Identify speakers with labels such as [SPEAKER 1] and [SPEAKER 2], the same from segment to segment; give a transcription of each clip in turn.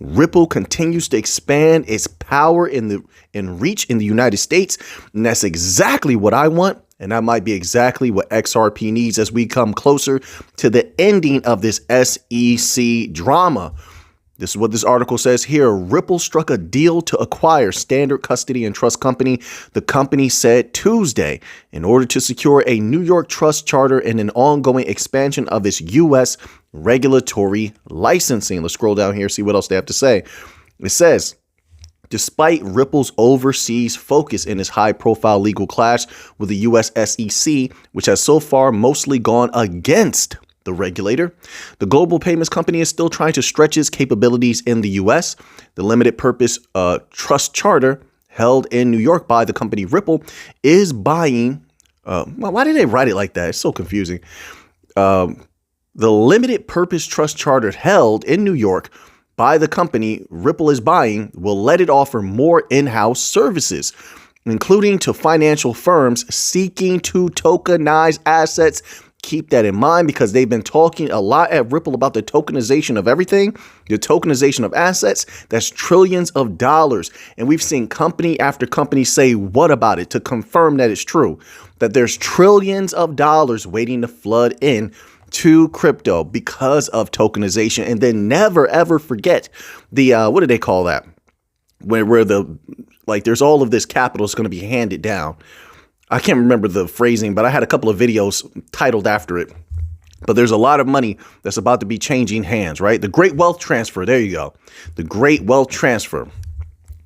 [SPEAKER 1] Ripple continues to expand its power and reach in the United States. And that's exactly what I want. And that might be exactly what XRP needs as we come closer to the ending of this SEC drama. This is what this article says here. Ripple struck a deal to acquire Standard Custody and Trust Company, the company said Tuesday, in order to secure a New York trust charter and an ongoing expansion of its U.S. regulatory licensing. Let's scroll down here, see what else they have to say. It says, despite Ripple's overseas focus in its high-profile legal clash with the U.S. SEC, which has so far mostly gone against the regulator, the global payments company is still trying to stretch its capabilities in the U.S. The limited purpose trust charter held in New York by the company Ripple is buying. Why did they write it like that? It's so confusing. The limited purpose trust charter held in New York by the company Ripple is buying will let it offer more in-house services, including to financial firms seeking to tokenize assets. Keep that in mind because they've been talking a lot at Ripple about the tokenization of everything, the tokenization of assets. That's trillions of dollars. And we've seen company after company say, what about it, to confirm that it's true, that there's trillions of dollars waiting to flood in to crypto because of tokenization. And then never, ever forget the what do they call that? Where there's all of this capital is going to be handed down. I can't remember the phrasing, but I had a couple of videos titled after it. But there's a lot of money that's about to be changing hands, right? The great wealth transfer. There you go. The great wealth transfer.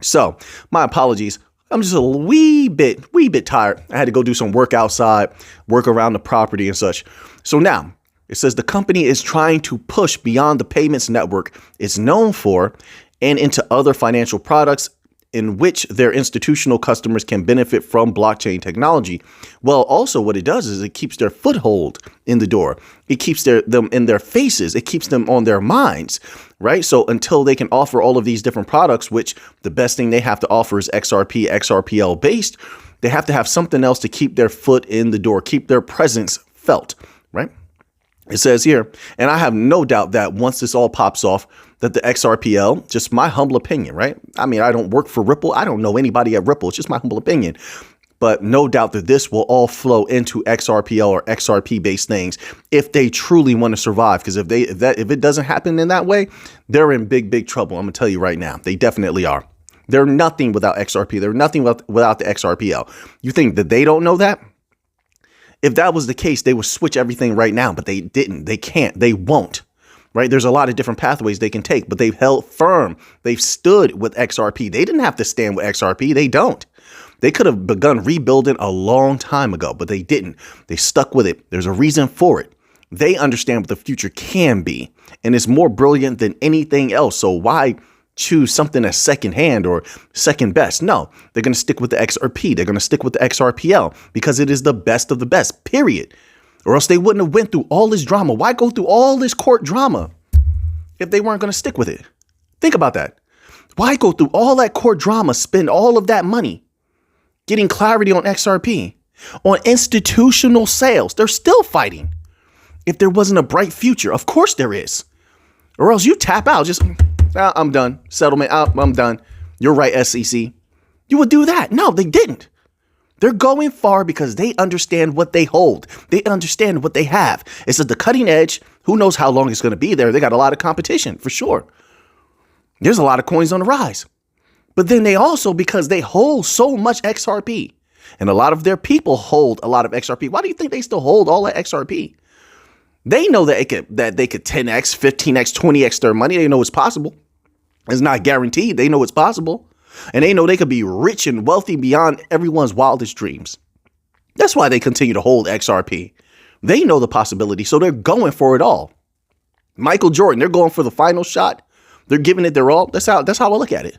[SPEAKER 1] So my apologies. I'm just a wee bit tired. I had to go do some work outside, work around the property and such. So now it says the company is trying to push beyond the payments network it's known for and into other financial products in which their institutional customers can benefit from blockchain technology. Well, also what it does is it keeps their foothold in the door. It keeps them in their faces. It keeps them on their minds, right? So until they can offer all of these different products, which the best thing they have to offer is XRP, XRPL based, they have to have something else to keep their foot in the door, keep their presence felt, right? It says here, and I have no doubt that once this all pops off, that the XRPL, just my humble opinion, right? I mean, I don't work for Ripple. I don't know anybody at Ripple. It's just my humble opinion. But no doubt that this will all flow into XRPL or XRP based things if they truly want to survive. Because if it doesn't happen in that way, they're in big trouble. I'm going to tell you right now, they definitely are. They're nothing without XRP. They're nothing without the XRPL. You think that they don't know that? If that was the case, they would switch everything right now, but they didn't. They can't. They won't. Right? There's a lot of different pathways they can take, but they've held firm. They've stood with XRP. They didn't have to stand with XRP. They don't. They could have begun rebuilding a long time ago, but they didn't. They stuck with it. There's a reason for it. They understand what the future can be, and it's more brilliant than anything else. So why choose something that's secondhand or second best? No, they're going to stick with the XRP. They're going to stick with the XRPL because it is the best of the best, period. Or else they wouldn't have went through all this drama. Why go through all this court drama if they weren't going to stick with it? Think about that. Why go through all that court drama, spend all of that money getting clarity on XRP, on institutional sales? They're still fighting. If there wasn't a bright future, of course there is. Or else you tap out. Just, I'm done. Settlement, I'm done. You're right, SEC. You would do that. No, they didn't. They're going far because they understand what they hold. They understand what they have. It's at the cutting edge. Who knows how long it's going to be there? They got a lot of competition for sure. There's a lot of coins on the rise. But then they also, because they hold so much XRP, and a lot of their people hold a lot of XRP. Why do you think they still hold all that XRP? They know that they could 10x, 15x, 20x their money. They know it's possible. It's not guaranteed. They know it's possible. And they know they could be rich and wealthy beyond everyone's wildest dreams. That's why they continue to hold XRP. They know the possibility, so they're going for it all. Michael Jordan, they're going for the final shot. They're giving it their all. That's how I look at it.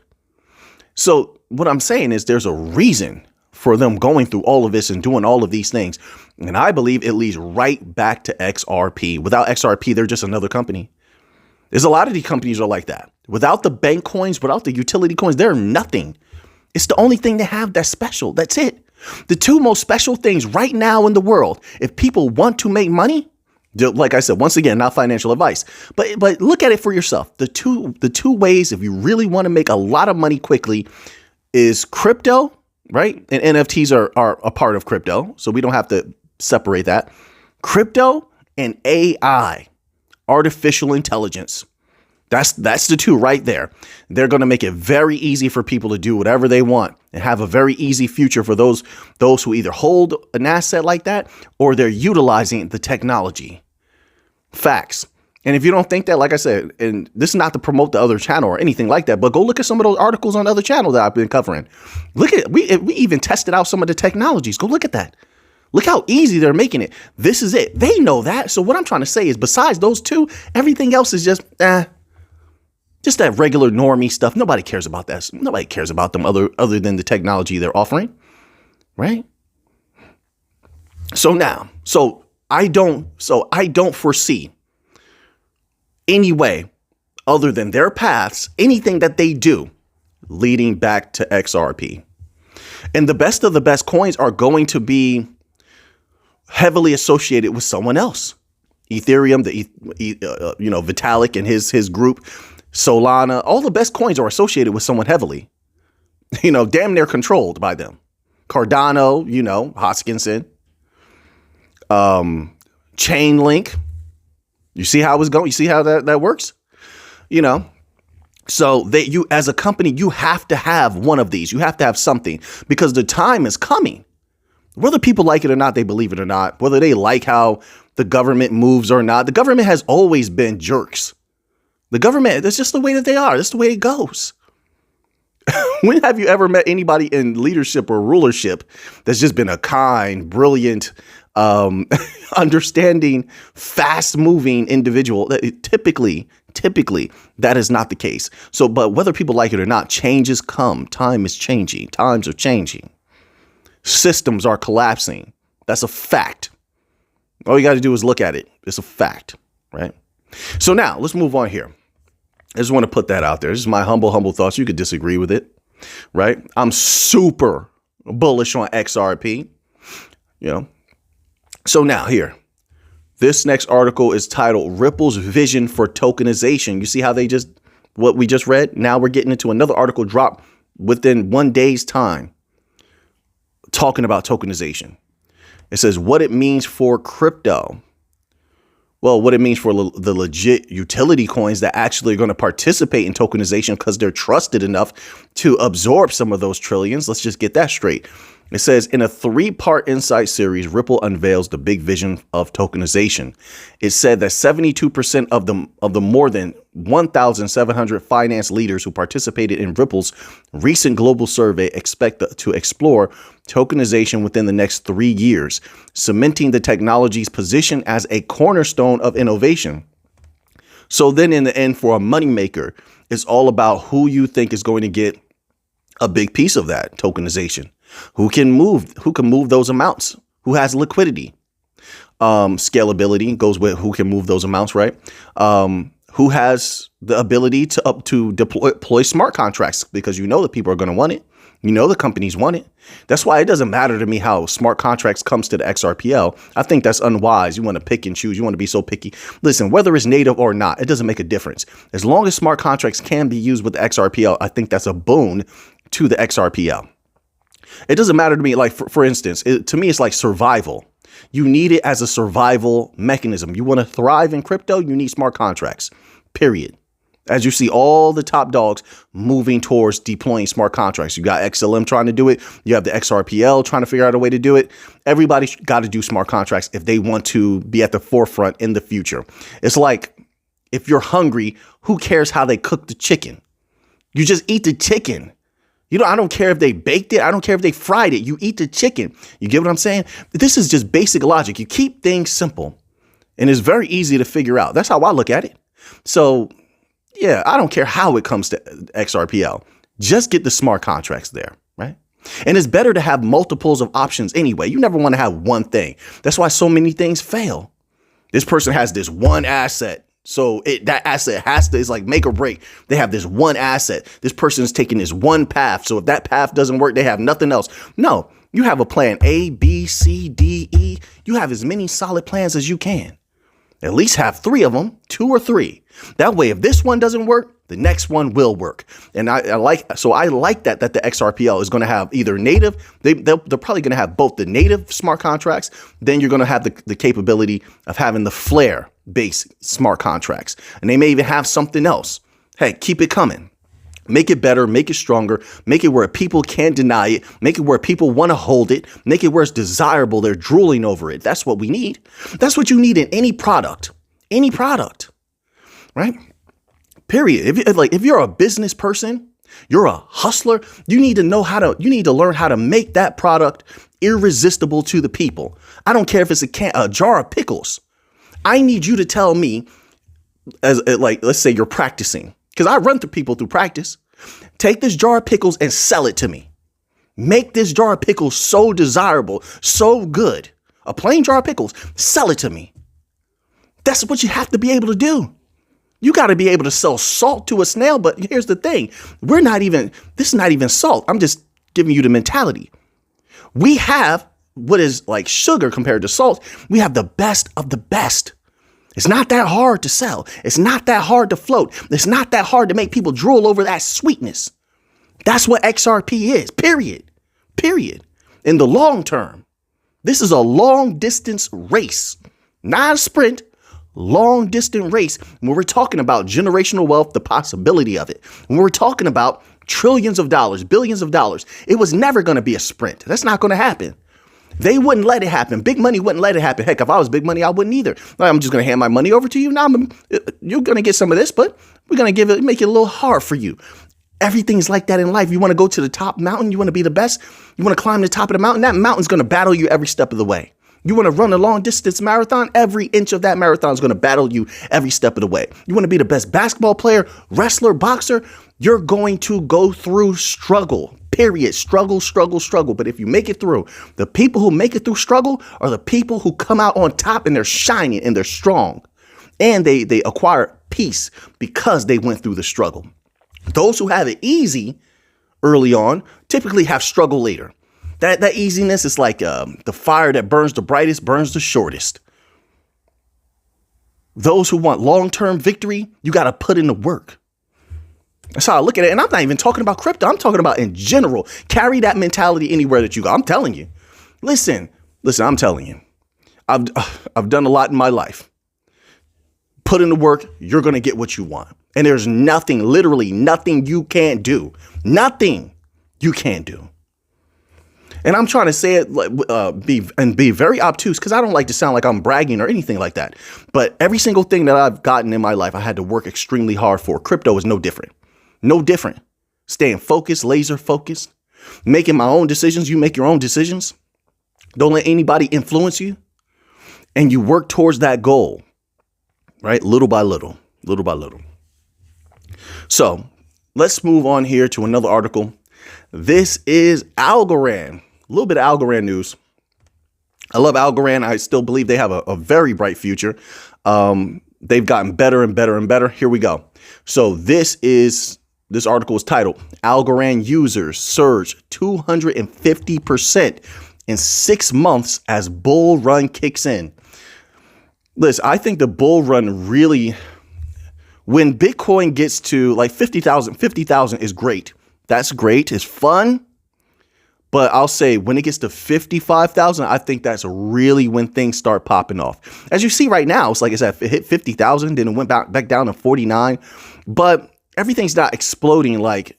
[SPEAKER 1] So what I'm saying is there's a reason for them going through all of this and doing all of these things. And I believe it leads right back to XRP. Without XRP, they're just another company. There's a lot of these companies are like that. Without the bank coins, without the utility coins, they're nothing. It's the only thing they have that's special. That's it. The two most special things right now in the world, if people want to make money, Like I said, once again, not financial advice, but look at it for yourself. The two ways, if you really want to make a lot of money quickly, is crypto, right? And NFTs are a part of crypto, so we don't have to separate that. Crypto and AI, artificial intelligence. That's the two right there. They're going to make it very easy for people to do whatever they want and have a very easy future for those who either hold an asset like that or they're utilizing the technology. Facts. And if you don't think that, like I said, and this is not to promote the other channel or anything like that, but go look at some of those articles on the other channel that I've been covering. Look at we even tested out some of the technologies. Go look at that. Look how easy they're making it. This is it. They know that. So what I'm trying to say is besides those two, everything else is just that regular normie stuff. Nobody cares about that. Nobody cares about them other than the technology they're offering. Right? So I don't foresee any way other than their paths, anything that they do leading back to XRP. And the best of the best coins are going to be heavily associated with someone else. Ethereum, Vitalik and his group, Solana, all the best coins are associated with someone heavily, damn near controlled by them. Cardano, Hoskinson, Chainlink. You see how it's going? You see how that works? So you as a company, you have to have one of these. You have to have something because the time is coming. Whether people like it or not, they believe it or not, whether they like how the government moves or not, the government has always been jerks. The government, that's just the way that they are. That's the way it goes. When have you ever met anybody in leadership or rulership that's just been a kind, brilliant, understanding, fast moving individual? Typically, that is not the case. So, but whether people like it or not, changes come. Time is changing. Times are changing. Systems are collapsing. That's a fact. All you got to do is look at it. It's a fact, right? So now let's move on here. I just want to put that out there. This is my humble thoughts. You could disagree with it, right? I'm super bullish on XRP, So now here, this next article is titled Ripple's Vision for Tokenization. You see how what we just read? Now we're getting into another article dropped within 1 day's time talking about tokenization. It says what it means for crypto. Well, what it means for the legit utility coins that actually are going to participate in tokenization because they're trusted enough to absorb some of those trillions. Let's just get that straight. It says in a 3-part insight series, Ripple unveils the big vision of tokenization. It said that 72% of the more than 1,700 finance leaders who participated in Ripple's recent global survey expect to explore tokenization within the next 3 years, cementing the technology's position as a cornerstone of innovation. So then in the end, for a moneymaker, it's all about who you think is going to get a big piece of that tokenization. Who can move those amounts? Who has liquidity? Scalability goes with who can move those amounts, right? Who has the ability to deploy smart contracts because that people are going to want it. The companies want it. That's why it doesn't matter to me how smart contracts comes to the XRPL. I think that's unwise. You want to pick and choose. You want to be so picky. Listen, whether it's native or not, it doesn't make a difference. As long as smart contracts can be used with the XRPL, I think that's a boon to the XRPL. It doesn't matter to me. Like, for instance, to me, it's like survival. You need it as a survival mechanism. You want to thrive in crypto, you need smart contracts, period. As you see all the top dogs moving towards deploying smart contracts. You got XLM trying to do it. You have the XRPL trying to figure out a way to do it. Everybody's got to do smart contracts if they want to be at the forefront in the future. It's like if you're hungry, who cares how they cook the chicken? You just eat the chicken. I don't care if they baked it. I don't care if they fried it. You eat the chicken. You get what I'm saying? This is just basic logic. You keep things simple and it's very easy to figure out. That's how I look at it. So, yeah, I don't care how it comes to XRPL. Just get the smart contracts there, right? And it's better to have multiples of options anyway. You never want to have one thing. That's why so many things fail. This person has this one asset. So that asset it's like make or break. They have this one asset. This person is taking this one path. So if that path doesn't work, they have nothing else. No, you have a plan A, B, C, D, E. You have as many solid plans as you can. At least have 3 of them, 2 or 3. That way, if this one doesn't work, the next one will work. And I like that the XRPL is going to have either native, they're probably going to have both the native smart contracts, then you're going to have the capability of having the Flare based smart contracts. And they may even have something else. Hey, keep it coming. Make it better, make it stronger, make it where people can't deny it, make it where people want to hold it, make it where it's desirable, they're drooling over it. That's what we need. That's what you need in any product, right? Period. If you're a business person, you're a hustler, you need to learn how to make that product irresistible to the people. I don't care if it's a jar of pickles. I need you to tell me, let's say you're practicing. Because I run through people through practice. Take this jar of pickles and sell it to me. Make this jar of pickles so desirable, so good. A plain jar of pickles, sell it to me. That's what you have to be able to do. You got to be able to sell salt to a snail. But here's the thing. This is not even salt. I'm just giving you the mentality. We have what is like sugar compared to salt. We have the best of the best. It's not that hard to sell. It's not that hard to float. It's not that hard to make people drool over that sweetness. That's what XRP is, period. In the long term, this is a long distance race, not a sprint, long distance race. When we're talking about generational wealth, the possibility of it, when we're talking about trillions of dollars, billions of dollars, it was never going to be a sprint. That's not going to happen. They wouldn't let it happen. Big money wouldn't let it happen. Heck, if I was big money, I wouldn't either. I'm just going to hand my money over to you. Now you're going to get some of this, but we're going to make it a little hard for you. Everything's like that in life. You want to go to the top mountain. You want to be the best. You want to climb the top of the mountain. That mountain's going to battle you every step of the way. You want to run a long distance marathon. Every inch of that marathon is going to battle you every step of the way. You want to be the best basketball player, wrestler, boxer. You're going to go through struggle. Period. Struggle. But if you make it through, the people who make it through struggle are the people who come out on top and they're shining and they're strong. And they acquire peace because they went through the struggle. Those who have it easy early on typically have struggle later. That easiness is like the fire that burns the brightest, burns the shortest. Those who want long-term victory, you got to put in the work. That's how I look at it. And I'm not even talking about crypto. I'm talking about in general. Carry that mentality anywhere that you go. I'm telling you. Listen, I'm telling you. I've done a lot in my life. Put in the work. You're going to get what you want. And there's nothing, literally nothing you can't do. Nothing you can't do. And I'm trying to say it be very obtuse because I don't like to sound like I'm bragging or anything like that. But every single thing that I've gotten in my life, I had to work extremely hard for. Crypto is no different. No different. Staying focused, laser focused, making my own decisions. You make your own decisions. Don't let anybody influence you. And you work towards that goal, right? Little by little. So let's move on here to another article. This is Algorand. A little bit of Algorand news. I love Algorand. I still believe they have a very bright future. They've gotten better and better and better. Here we go. So this article is titled Algorand users surge 250% in 6 months as bull run kicks in. Listen, I think the bull run really, when Bitcoin gets to like 50,000 is great. That's great. It's fun. But I'll say when it gets to 55,000, I think that's really when things start popping off. As you see right now, it's like I said, it hit 50,000, then it went back down to 49. But everything's not exploding like,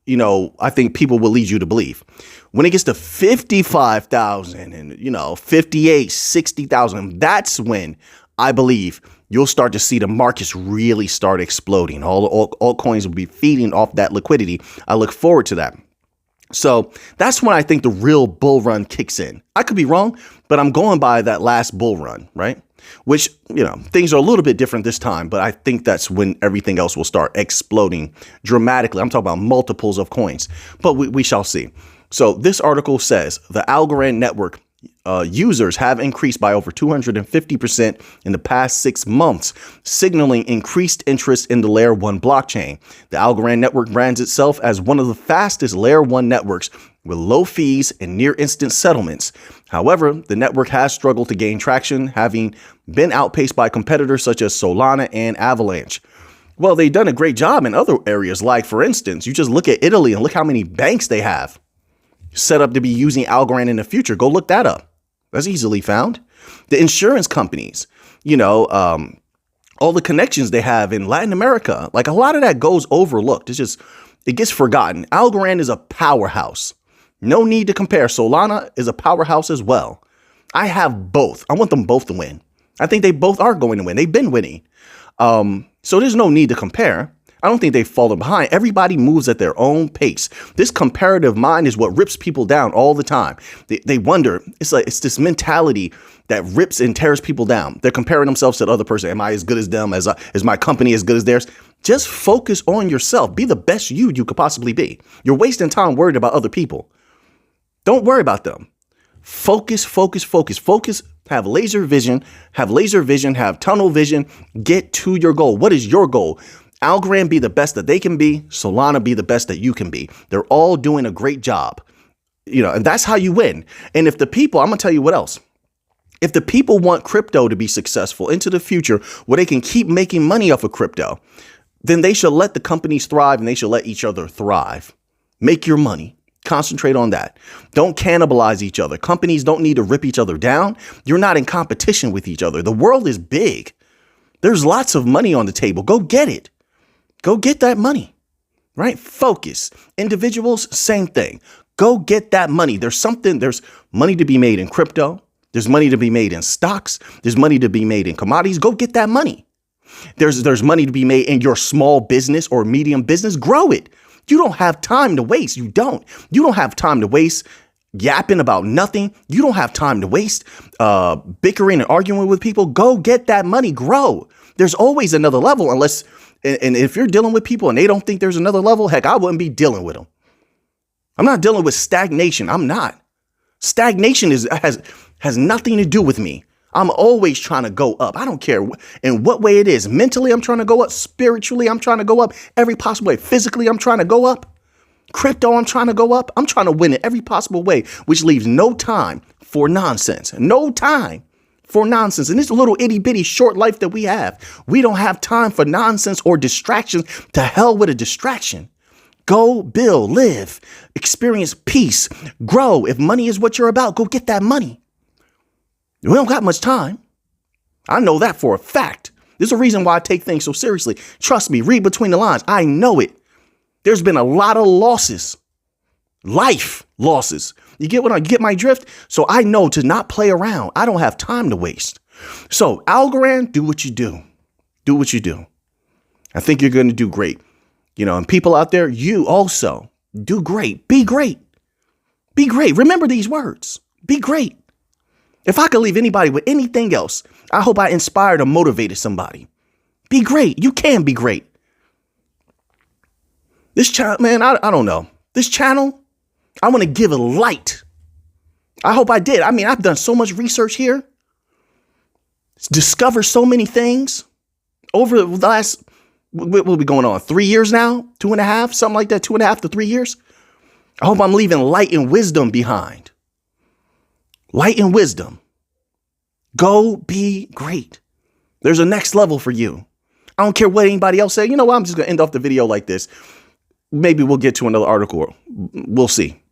[SPEAKER 1] I think people will lead you to believe. When it gets to 55,000 and, 58, 60,000, that's when I believe you'll start to see the markets really start exploding. All altcoins will be feeding off that liquidity. I look forward to that. So that's when I think the real bull run kicks in. I could be wrong, but I'm going by that last bull run, right? Which, things are a little bit different this time, but I think that's when everything else will start exploding dramatically. I'm talking about multiples of coins, but we shall see. So this article says the Algorand network users have increased by over 250% in the past 6 months, signaling increased interest in the Layer 1 blockchain. The Algorand network brands itself as one of the fastest Layer 1 networks with low fees and near instant settlements. However, the network has struggled to gain traction, having been outpaced by competitors such as Solana and Avalanche. Well, they've done a great job in other areas. Like, for instance, you just look at Italy and look how many banks they have set up to be using Algorand in the future. Go look that up. That's easily found. The insurance companies, all the connections they have in Latin America, like a lot of that goes overlooked. It gets forgotten. Algorand is a powerhouse. No need to compare. Solana is a powerhouse as well. I have both. I want them both to win. I think they both are going to win. They've been winning. So there's no need to compare. I don't think they've fallen behind. Everybody moves at their own pace. This comparative mind is what rips people down all the time. They wonder, it's this mentality that rips and tears people down. They're comparing themselves to the other person. Am I as good as them? Is my company as good as theirs? Just focus on yourself. Be the best you could possibly be. You're wasting time worried about other people. Don't worry about them. Focus. Have laser vision, have tunnel vision. Get to your goal. What is your goal? Algorand be the best that they can be. Solana be the best that you can be. They're all doing a great job. And that's how you win. And if the people, I'm going to tell you what else. If the people want crypto to be successful into the future where they can keep making money off of crypto, then they should let the companies thrive and they should let each other thrive. Make your money. Concentrate on that. Don't cannibalize each other. Companies don't need to rip each other down. You're not in competition with each other. The world is big. There's lots of money on the table. Go get it. Go get that money, right? Focus. Individuals, same thing. Go get that money. There's money to be made in crypto. There's money to be made in stocks. There's money to be made in commodities. Go get that money. There's money to be made in your small business or medium business. Grow it. You don't have time to waste. You don't have time to waste yapping about nothing. You don't have time to waste bickering and arguing with people. Go get that money. Grow. There's always another level and if you're dealing with people and they don't think there's another level, heck, I wouldn't be dealing with them. I'm not dealing with stagnation. I'm not. Stagnation has nothing to do with me. I'm always trying to go up. I don't care in what way it is. Mentally, I'm trying to go up. Spiritually, I'm trying to go up. Every possible way. Physically, I'm trying to go up. Crypto, I'm trying to go up. I'm trying to win in every possible way, which leaves no time for nonsense. No time for nonsense. In this little itty bitty short life that we have, we don't have time for nonsense or distractions. To hell with a distraction. Go build, live, experience peace, grow. If money is what you're about, go get that money. We don't got much time. I know that for a fact. There's a reason why I take things so seriously. Trust me, read between the lines. I know it. There's been a lot of losses, life losses. You get my drift? So I know to not play around. I don't have time to waste. So Algorand, do what you do. Do what you do. I think you're going to do great. And people out there, you also do great. Be great. Be great. Remember these words. Be great. If I could leave anybody with anything else, I hope I inspired or motivated somebody. Be great. You can be great. This channel, man, I don't know. This channel, I want to give a light. I hope I did. I mean, I've done so much research here. Discovered so many things over the last, what will be going on? 3 years now? 2.5, something like that. 2.5 to 3 years. I hope I'm leaving light and wisdom behind. Light and wisdom. Go be great. There's a next level for you. I don't care what anybody else say. You know what? I'm just going to end off the video like this. Maybe we'll get to another article. We'll see.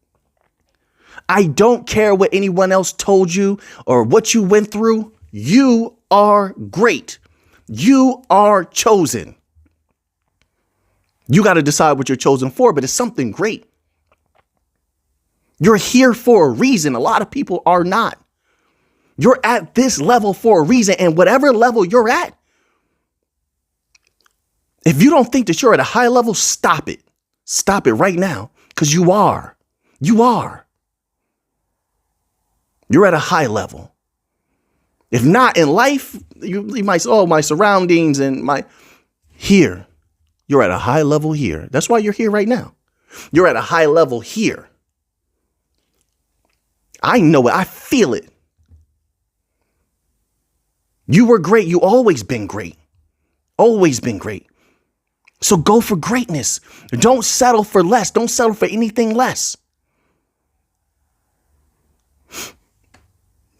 [SPEAKER 1] I don't care what anyone else told you or what you went through. You are great. You are chosen. You got to decide what you're chosen for, but it's something great. You're here for a reason. A lot of people are not. You're at this level for a reason. And whatever level you're at, if you don't think that you're at a high level, stop it. Stop it right now, because you are. You are. You're at a high level. If not in life, you might say, oh, my surroundings and my here. You're at a high level here. That's why you're here right now. You're at a high level here. I know it. I feel it. You were great. You always been great. Always been great. So go for greatness. Don't settle for less. Don't settle for anything less.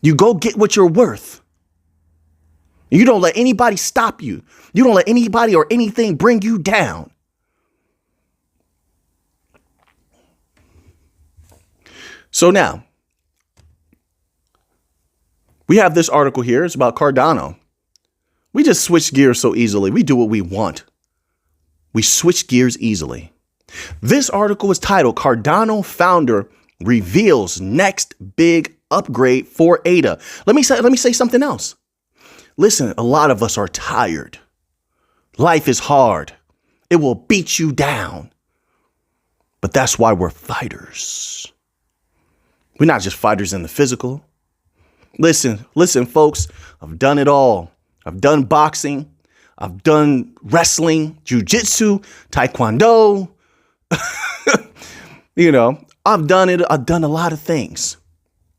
[SPEAKER 1] You go get what you're worth. You don't let anybody stop you. You don't let anybody or anything bring you down. So now, we have this article here. It's about Cardano. We just switch gears so easily. We do what we want. We switch gears easily. This article is titled Cardano Founder Reveals Next Big Upgrade for ADA. Let me say something else. Listen, a lot of us are tired. Life is hard. It will beat you down. But that's why we're fighters. We're not just fighters in the physical. Listen, folks, I've done it all. I've done boxing. I've done wrestling, jiu-jitsu, taekwondo. I've done it. I've done a lot of things.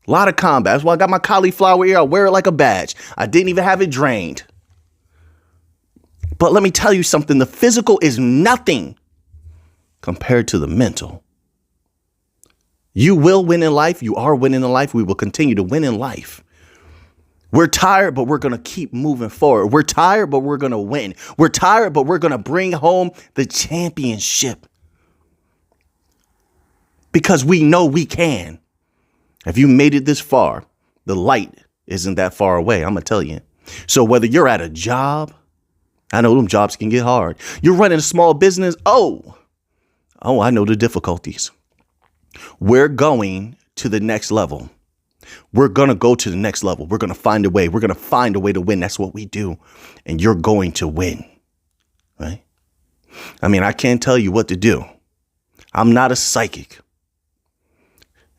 [SPEAKER 1] A lot of combat. That's why I got my cauliflower ear. I wear it like a badge. I didn't even have it drained. But let me tell you something. The physical is nothing compared to the mental. You will win in life. You are winning in life. We will continue to win in life. We're tired, but we're going to keep moving forward. We're tired, but we're going to win. We're tired, but we're going to bring home the championship. Because we know we can. If you made it this far, the light isn't that far away, I'm going to tell you. So whether you're at a job, I know them jobs can get hard. You're running a small business. Oh, I know the difficulties. We're going to the next level. We're going to go to the next level. We're going to find a way. We're going to find a way to win. That's what we do. And you're going to win. Right? I mean, I can't tell you what to do. I'm not a psychic.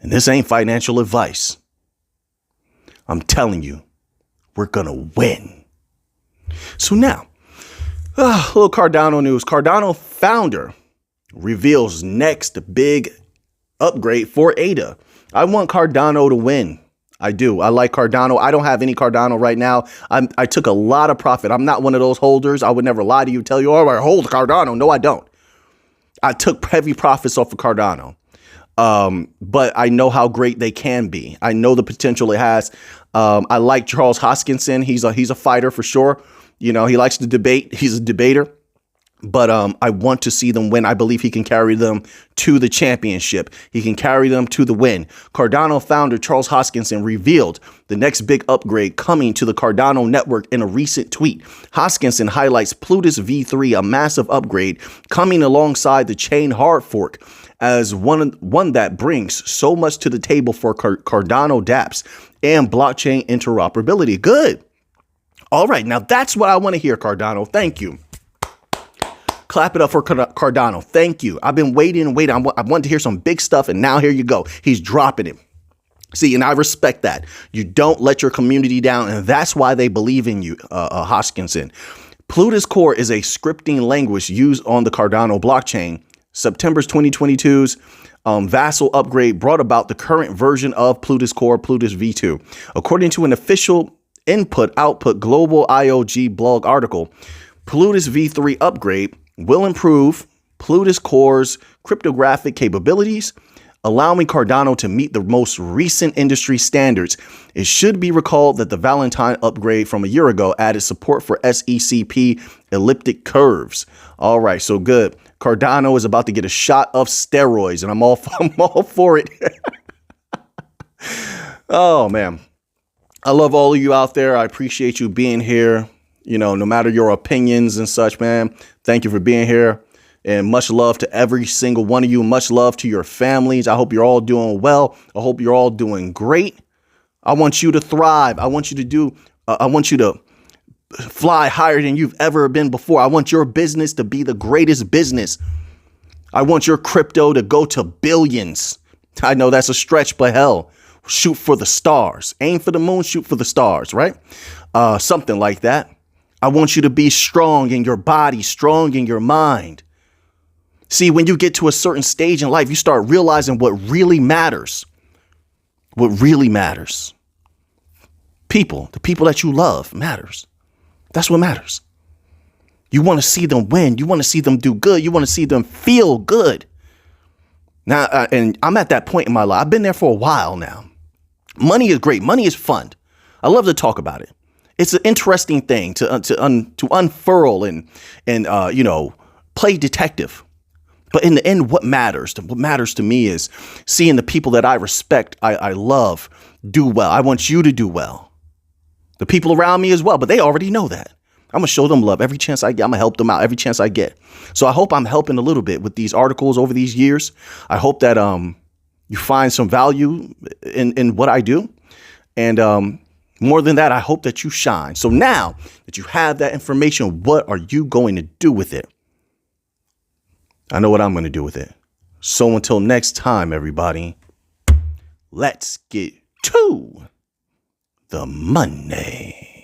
[SPEAKER 1] And this ain't financial advice. I'm telling you, we're going to win. So now, a little Cardano news. Cardano founder reveals next big upgrade for ADA. I want Cardano to win. I do. I like Cardano. I don't have any Cardano right now. I took a lot of profit. I'm not one of those holders. I would never lie to you, tell you, oh, I hold Cardano. No, I don't. I took heavy profits off of Cardano. But I know how great they can be. I know the potential it has. I like Charles Hoskinson. He's a fighter for sure. He likes to debate. He's a debater. But I want to see them win. I believe he can carry them to the championship. He can carry them to the win. Cardano founder Charles Hoskinson revealed the next big upgrade coming to the Cardano network in a recent tweet. Hoskinson highlights Plutus V3, a massive upgrade coming alongside the chain hard fork, as one that brings so much to the table for Cardano dApps and blockchain interoperability. Good. All right. Now that's what I want to hear, Cardano. Thank you. Clap it up for Cardano. Thank you. I've been waiting and waiting. I wanted to hear some big stuff, and now here you go. He's dropping it. See, and I respect that. You don't let your community down, and that's why they believe in you, Hoskinson. Plutus Core is a scripting language used on the Cardano blockchain. September's 2022's Vassal upgrade brought about the current version of Plutus Core, Plutus V2. According to an official input-output global IOG blog article, Plutus V3 upgrade will improve Plutus Core's cryptographic capabilities, allowing Cardano to meet the most recent industry standards. It should be recalled that the Valentine upgrade from a year ago added support for SECP elliptic curves. All right, so good. Cardano is about to get a shot of steroids, and I'm all for it. Oh, man. I love all of you out there. I appreciate you being here. No matter your opinions and such, man, thank you for being here, and much love to every single one of you. Much love to your families. I hope you're all doing well. I hope you're all doing great. I want you to thrive. I want you to fly higher than you've ever been before. I want your business to be the greatest business. I want your crypto to go to billions. I know that's a stretch, but hell, shoot for the stars. Aim for the moon, shoot for the stars, right? Something like that. I want you to be strong in your body, strong in your mind. See, when you get to a certain stage in life, you start realizing what really matters. What really matters. People, the people that you love matters. That's what matters. You want to see them win. You want to see them do good. You want to see them feel good. Now, and I'm at that point in my life. I've been there for a while now. Money is great. Money is fun. I love to talk about it. It's an interesting thing to unfurl and play detective. But in the end, what matters to me is seeing the people that I respect, I love, do well. I want you to do well. The people around me as well, but they already know that. I'm going to show them love every chance I get. I'm going to help them out every chance I get. So I hope I'm helping a little bit with these articles over these years. I hope that you find some value in what I do. And more than that, I hope that you shine. So now that you have that information, what are you going to do with it? I know what I'm going to do with it. So until next time, everybody, let's get to the money.